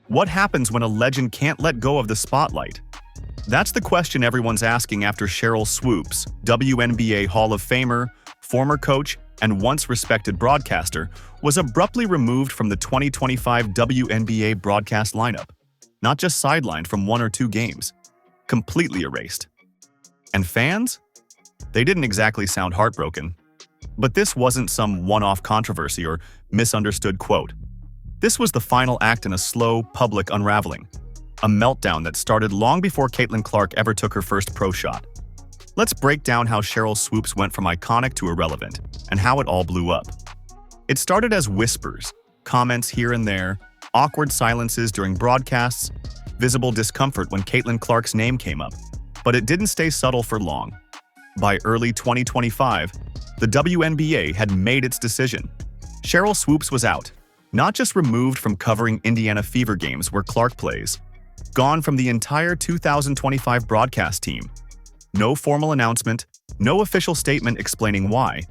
What happens when a legend can't let go of the spotlight? That's the question everyone's asking after Sheryl Swoops, WNBA Hall of Famer, former coach, and once respected broadcaster, was abruptly removed from the 2025 WNBA broadcast lineup. Not just sidelined from 1 or 2 games, completely erased. And fans? They didn't exactly sound heartbroken. But this wasn't some one-off controversy or misunderstood quote. This was the final act in a slow, public unraveling. A meltdown that started long before Caitlin Clark ever took her first pro shot. Let's break down how Sheryl Swoops went from iconic to irrelevant, and how it all blew up. It started as whispers, comments here and there, awkward silences during broadcasts, visible discomfort when Caitlin Clark's name came up. But it didn't stay subtle for long. By early 2025, the WNBA had made its decision. Sheryl Swoops was out, not just removed from covering Indiana Fever games where Clark plays, gone from the entire 2025 broadcast team. No formal announcement, no official statement explaining why,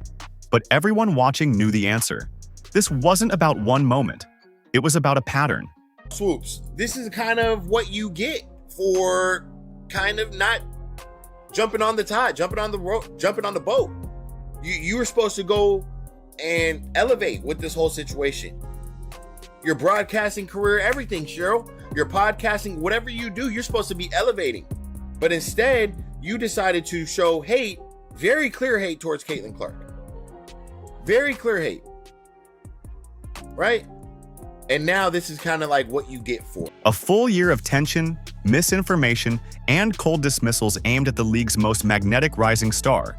but everyone watching knew the answer. This wasn't about one moment. It was about a pattern. Swoops, this is kind of what you get for kind of not jumping on the tide, jumping on the rope, jumping on the boat. You were supposed to go and elevate with this whole situation. Your broadcasting career, everything, Sheryl. Your podcasting, whatever you do, you're supposed to be elevating. But instead, you decided to show hate, very clear hate towards Caitlin Clark. Very clear hate. Right? And now this is kind of like what you get for it. A full year of tension, misinformation, and cold dismissals aimed at the league's most magnetic rising star.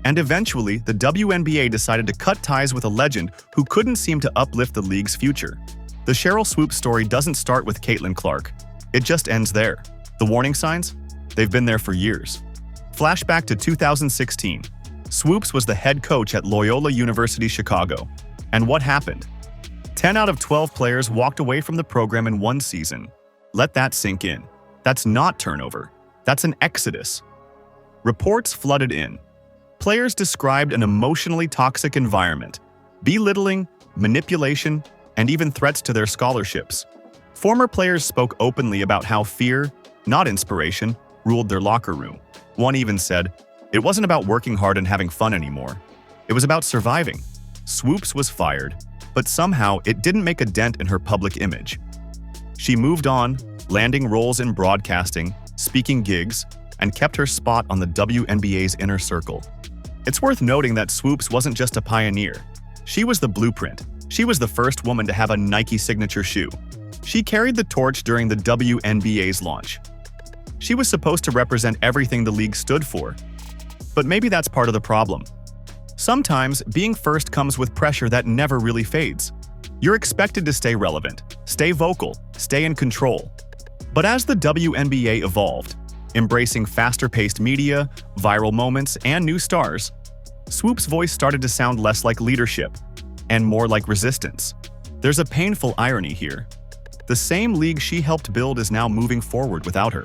And eventually, the WNBA decided to cut ties with a legend who couldn't seem to uplift the league's future. The Sheryl Swoops story doesn't start with Caitlin Clark. It just ends there. The warning signs? They've been there for years. Flashback to 2016. Swoops was the head coach at Loyola University Chicago. And what happened? 10 out of 12 players walked away from the program in one season. Let that sink in. That's not turnover. That's an exodus. Reports flooded in. Players described an emotionally toxic environment, belittling, manipulation, and even threats to their scholarships. Former players spoke openly about how fear, not inspiration, ruled their locker room. One even said, "It wasn't about working hard and having fun anymore. It was about surviving." Swoops was fired, but somehow it didn't make a dent in her public image. She moved on, landing roles in broadcasting, speaking gigs, and kept her spot on the WNBA's inner circle. It's worth noting that Swoops wasn't just a pioneer. She was the blueprint. She was the first woman to have a Nike signature shoe. She carried the torch during the WNBA's launch. She was supposed to represent everything the league stood for. But maybe that's part of the problem. Sometimes, being first comes with pressure that never really fades. You're expected to stay relevant, stay vocal, stay in control. But as the WNBA evolved, embracing faster-paced media, viral moments, and new stars, Swoops' voice started to sound less like leadership and more like resistance. There's a painful irony here. The same league she helped build is now moving forward without her.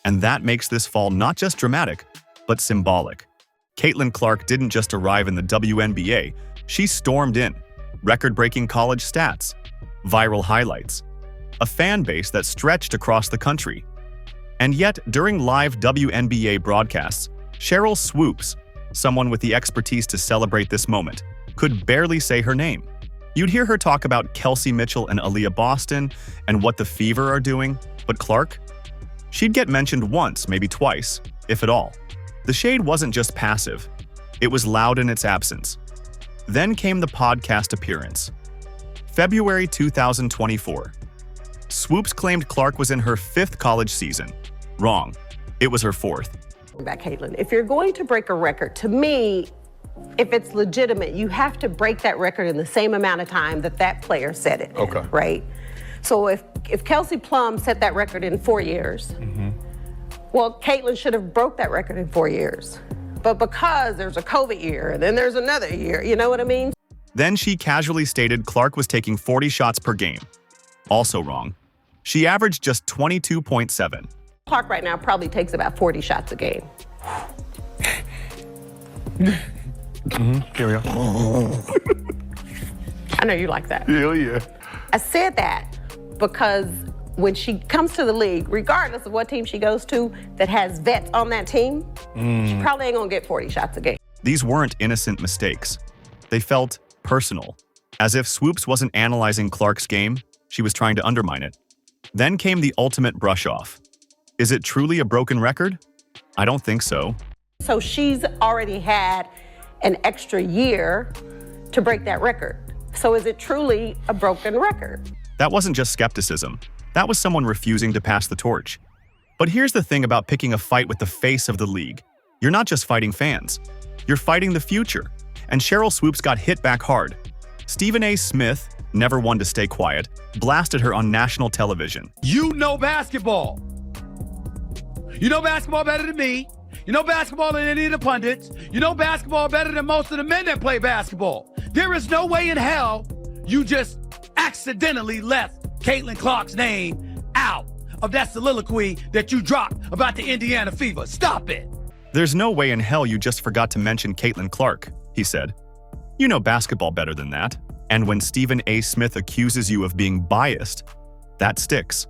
And that makes this fall not just dramatic, but symbolic. Caitlin Clark didn't just arrive in the WNBA, she stormed in. Record-breaking college stats, viral highlights, a fan base that stretched across the country. And yet, during live WNBA broadcasts, Sheryl Swoops, someone with the expertise to celebrate this moment, could barely say her name. You'd hear her talk about Kelsey Mitchell and Aaliyah Boston and what the Fever are doing, but Clark? She'd get mentioned once, maybe twice, if at all. The shade wasn't just passive, it was loud in its absence. Then came the podcast appearance. February 2024. Swoops claimed Clark was in her 5th college season. Wrong. It was her 4th. Back, Caitlin, if you're going to break a record, to me, if it's legitimate, you have to break that record in the same amount of time that that player set it. Okay. Right? So if Kelsey Plum set that record in 4 years, well, Caitlin should have broke that record in 4 years. But because there's a COVID year, and then there's another year, you know what I mean? Then she casually stated Clark was taking 40 shots per game. Also wrong. She averaged just 22.7. Clark right now probably takes about 40 shots a game. Here we go. I know you like that. Hell yeah. I said that because when she comes to the league, regardless of what team she goes to that has vets on that team, she probably ain't gonna get 40 shots a game. These weren't innocent mistakes. They felt personal, as if Swoops wasn't analyzing Clark's game, she was trying to undermine it. Then came the ultimate brush-off. Is it truly a broken record? I don't think so. So she's already had an extra year to break that record. So is it truly a broken record? That wasn't just skepticism. That was someone refusing to pass the torch. But here's the thing about picking a fight with the face of the league. You're not just fighting fans. You're fighting the future. And Sheryl Swoops got hit back hard. Stephen A. Smith, never one to stay quiet, blasted her on national television. You know basketball. You know basketball better than me. You know basketball than any of the pundits. You know basketball better than most of the men that play basketball. There is no way in hell you just accidentally left Caitlin Clark's name out of that soliloquy that you dropped about the Indiana Fever. Stop it. There's no way in hell you just forgot to mention Caitlin Clark, he said. You know basketball better than that. And when Stephen A. Smith accuses you of being biased, that sticks.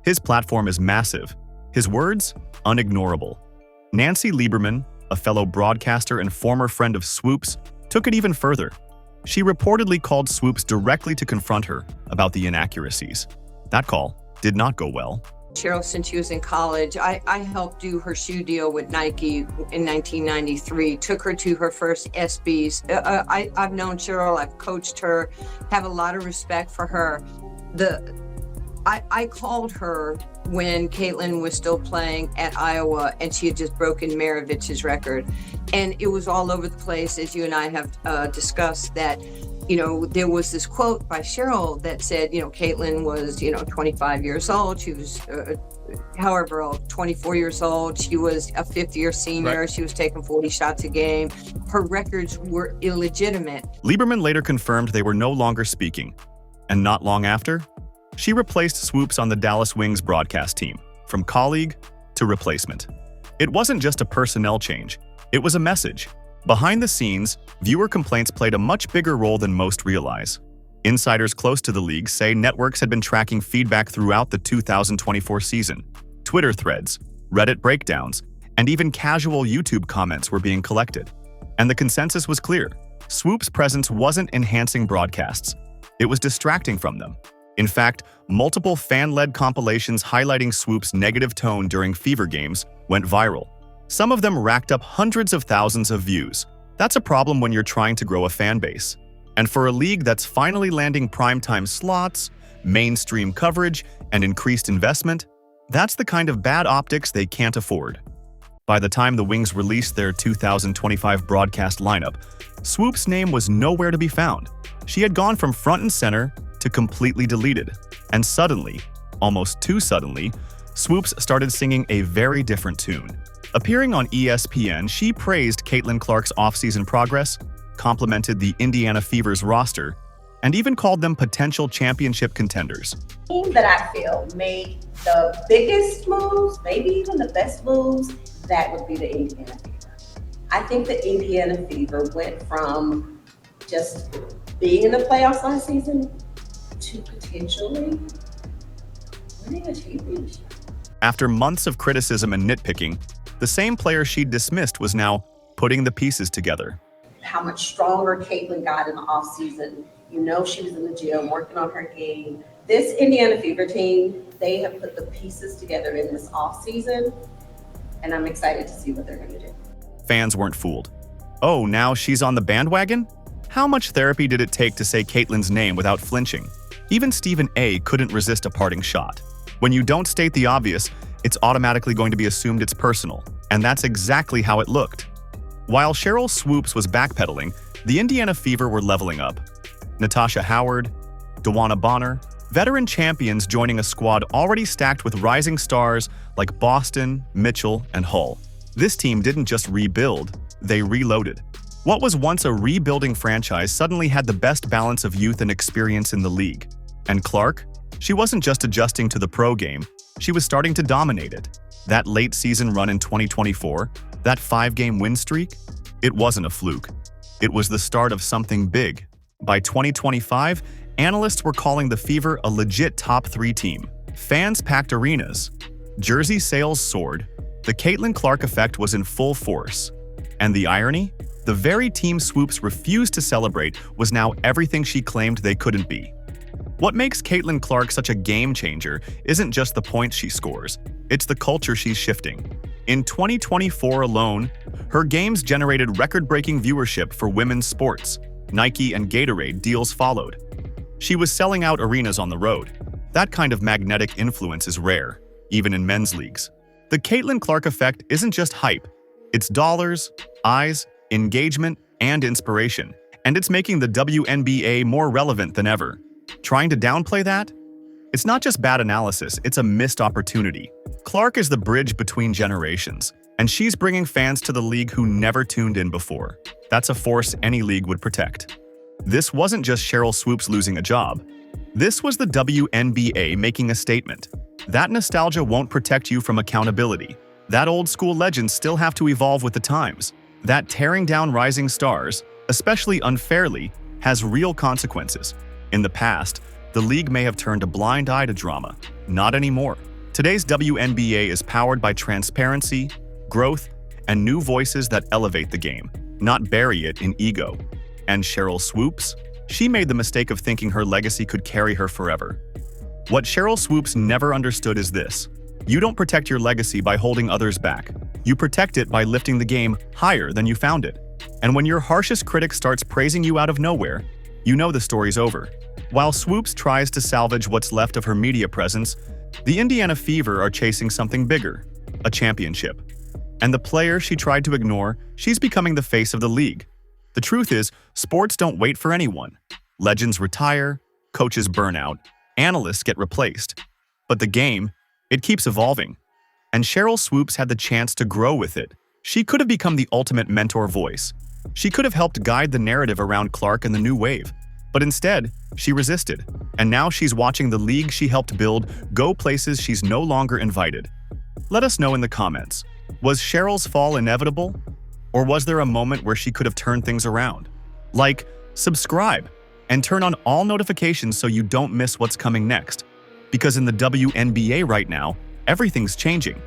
His platform is massive. His words, unignorable. Nancy Lieberman, a fellow broadcaster and former friend of Swoops, took it even further. She reportedly called Swoops directly to confront her about the inaccuracies. That call did not go well. Sheryl, since she was in college, I helped do her shoe deal with Nike in 1993, took her to her first SBs. I've known Sheryl, I've coached her, have a lot of respect for her. I called her when Caitlin was still playing at Iowa and she had just broken Maravich's record. And it was all over the place, as you and I have discussed, that there was this quote by Sheryl that said, Caitlin was, 25 years old. She was, however old, 24 years old. She was a fifth-year senior. Right. She was taking 40 shots a game. Her records were illegitimate. Lieberman later confirmed they were no longer speaking. And not long after, she replaced Swoops on the Dallas Wings broadcast team, from colleague to replacement. It wasn't just a personnel change. It was a message. Behind the scenes, viewer complaints played a much bigger role than most realize. Insiders close to the league say networks had been tracking feedback throughout the 2024 season. Twitter threads, Reddit breakdowns, and even casual YouTube comments were being collected. And the consensus was clear. Swoops' presence wasn't enhancing broadcasts. It was distracting from them. In fact, multiple fan-led compilations highlighting Swoops' negative tone during Fever games went viral. Some of them racked up hundreds of thousands of views. That's a problem when you're trying to grow a fan base. And for a league that's finally landing primetime slots, mainstream coverage, and increased investment, that's the kind of bad optics they can't afford. By the time the Wings released their 2025 broadcast lineup, Swoops' name was nowhere to be found. She had gone from front and center to completely deleted. And suddenly, almost too suddenly, Swoops started singing a very different tune. Appearing on ESPN, she praised Caitlin Clark's offseason progress, complimented the Indiana Fever's roster, and even called them potential championship contenders. The team that I feel made the biggest moves, maybe even the best moves, that would be the Indiana Fever. I think the Indiana Fever went from just being in the playoffs last season to potentially winning a championship. After months of criticism and nitpicking, the same player she'd dismissed was now putting the pieces together. How much stronger Caitlin got in the offseason. She was in the gym working on her game. This Indiana Fever team, they have put the pieces together in this offseason, and I'm excited to see what they're going to do. Fans weren't fooled. Oh, now she's on the bandwagon? How much therapy did it take to say Caitlin's name without flinching? Even Stephen A. couldn't resist a parting shot. When you don't state the obvious, it's automatically going to be assumed it's personal, and that's exactly how it looked. While Sheryl Swoops was backpedaling, the Indiana Fever were leveling up. Natasha Howard, DeWanna Bonner, veteran champions joining a squad already stacked with rising stars like Boston, Mitchell, and Hull. This team didn't just rebuild, they reloaded. What was once a rebuilding franchise suddenly had the best balance of youth and experience in the league. And Clark? She wasn't just adjusting to the pro game, she was starting to dominate it. That late season run in 2024, that 5-game win streak, it wasn't a fluke. It was the start of something big. By 2025, analysts were calling the Fever a legit top 3 team. Fans packed arenas. Jersey sales soared. The Caitlin Clark effect was in full force. And the irony? The very team Swoops refused to celebrate was now everything she claimed they couldn't be. What makes Caitlin Clark such a game changer isn't just the points she scores, it's the culture she's shifting. In 2024 alone, her games generated record-breaking viewership for women's sports. Nike and Gatorade deals followed. She was selling out arenas on the road. That kind of magnetic influence is rare, even in men's leagues. The Caitlin Clark effect isn't just hype. It's dollars, eyes, engagement, and inspiration. And it's making the WNBA more relevant than ever. Trying to downplay that? It's not just bad analysis, it's a missed opportunity. Clark is the bridge between generations, and she's bringing fans to the league who never tuned in before. That's a force any league would protect. This wasn't just Sheryl Swoops losing a job. This was the WNBA making a statement. That nostalgia won't protect you from accountability. That old-school legends still have to evolve with the times. That tearing down rising stars, especially unfairly, has real consequences. In the past, the league may have turned a blind eye to drama. Not anymore. Today's WNBA is powered by transparency, growth, and new voices that elevate the game, not bury it in ego. And Sheryl Swoops? She made the mistake of thinking her legacy could carry her forever. What Sheryl Swoops never understood is this. You don't protect your legacy by holding others back. You protect it by lifting the game higher than you found it. And when your harshest critic starts praising you out of nowhere, you know the story's over. While Swoops tries to salvage what's left of her media presence, the Indiana Fever are chasing something bigger, a championship. And the player she tried to ignore, she's becoming the face of the league. The truth is, sports don't wait for anyone. Legends retire, coaches burn out, analysts get replaced. But the game, it keeps evolving. And Sheryl Swoops had the chance to grow with it. She could have become the ultimate mentor voice. She could have helped guide the narrative around Clark and the new wave. But instead, she resisted. And now she's watching the league she helped build go places she's no longer invited. Let us know in the comments. Was Sheryl's fall inevitable? Or was there a moment where she could have turned things around? Like, subscribe, and turn on all notifications so you don't miss what's coming next. Because in the WNBA right now, everything's changing.